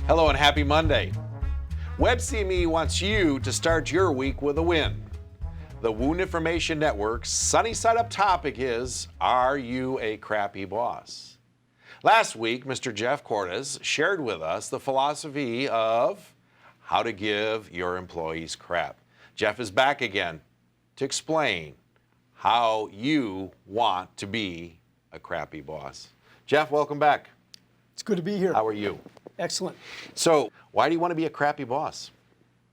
Hello and happy Monday. WebCME wants you to start your week with a win. The Wound Information Network's sunny side up topic is, are you a crappy boss? Last week, Mr. Jeff Cordes shared with us the philosophy of how to give your employees crap. Jeff is back again to explain how you want to be a crappy boss. Jeff, welcome back. It's good to be here. How are you? Excellent. So, why do you want to be a crappy boss?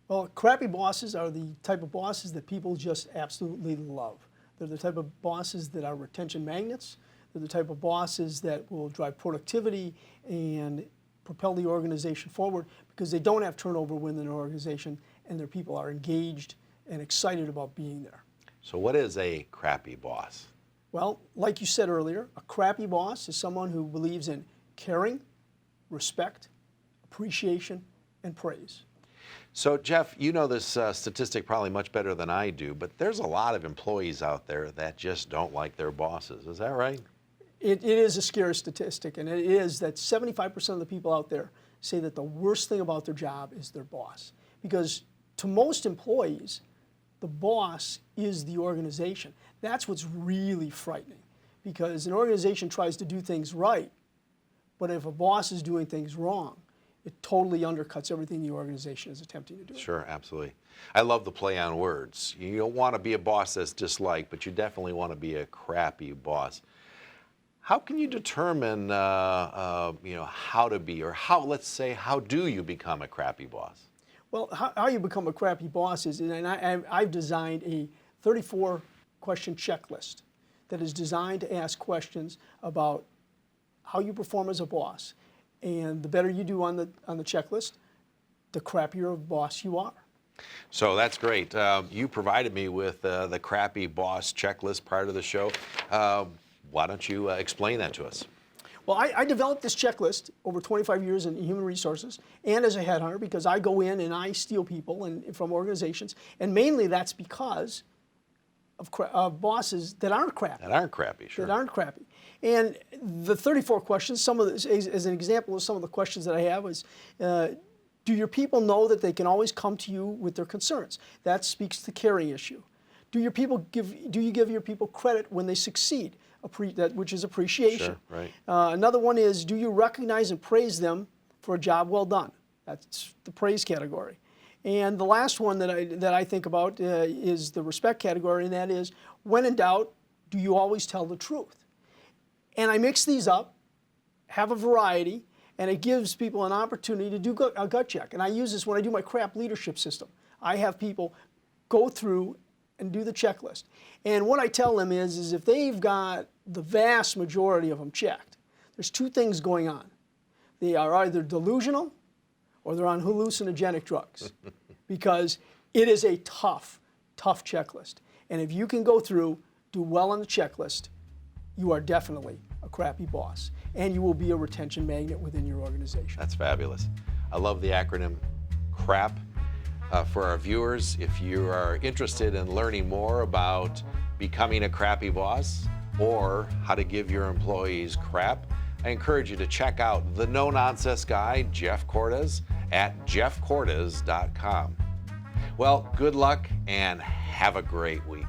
Well, crappy bosses are the type of bosses that people just absolutely love. They're the type of bosses that are retention magnets. They're the type of bosses that will drive productivity and propel the organization forward because they don't have turnover within their organization and their people are engaged and excited about being there. So what is a crappy boss? Well, like you said earlier, a crappy boss is someone who believes in caring, respect, appreciation, and praise. So Jeff, you know this statistic probably much better than I do, but there's a lot of employees out there that just don't like their bosses. Is that right? It is a scary statistic, and it is that 75% of the people out there say that the worst thing about their job is their boss. Because to most employees, the boss is the organization. That's what's really frightening, because an organization tries to do things right, but if a boss is doing things wrong, it totally undercuts everything the organization is attempting to do. Sure, absolutely. I love the play on words. You don't want to be a boss that's disliked, but you definitely want to be a crappy boss. How can you determine, how to be, or how do you become a crappy boss? Well, how you become a crappy boss is, and I've designed a 34-question checklist that is designed to ask questions about how you perform as a boss. And the better you do on the checklist, the crappier of a boss you are. So that's great. You provided me with the crappy boss checklist prior to the show. Why don't you explain that to us? Well, I developed this checklist over 25 years in human resources and as a headhunter because I go in and I steal people from organizations. And mainly that's because of bosses that aren't crappy. That aren't crappy, sure. That aren't crappy. And the 34 questions, some of the, as an example of some of the questions that I have is, do your people know that they can always come to you with their concerns? That speaks to the caring issue. Do you give your people credit when they succeed? Which is appreciation. Sure, right. Another one is, do you recognize and praise them for a job well done? That's the praise category. And the last one that I think about is the respect category, and that is, when in doubt, do you always tell the truth? And I mix these up, have a variety, and it gives people an opportunity to do a gut check. And I use this when I do my CR.A.P.PY leadership system. I have people go through and do the checklist. And what I tell them is if they've got the vast majority of them checked, there's two things going on. They are either delusional or they're on hallucinogenic drugs because it is a tough checklist. And if you can go through, do well on the checklist, you are definitely a crappy boss, and you will be a retention magnet within your organization. That's fabulous. I love the acronym C.R.A.P.PY. For our viewers, if you are interested in learning more about becoming a crappy boss or how to give your employees crap, I encourage you to check out the no-nonsense guy, Jeff Cordes, at jeffcordes.com. Well, good luck and have a great week.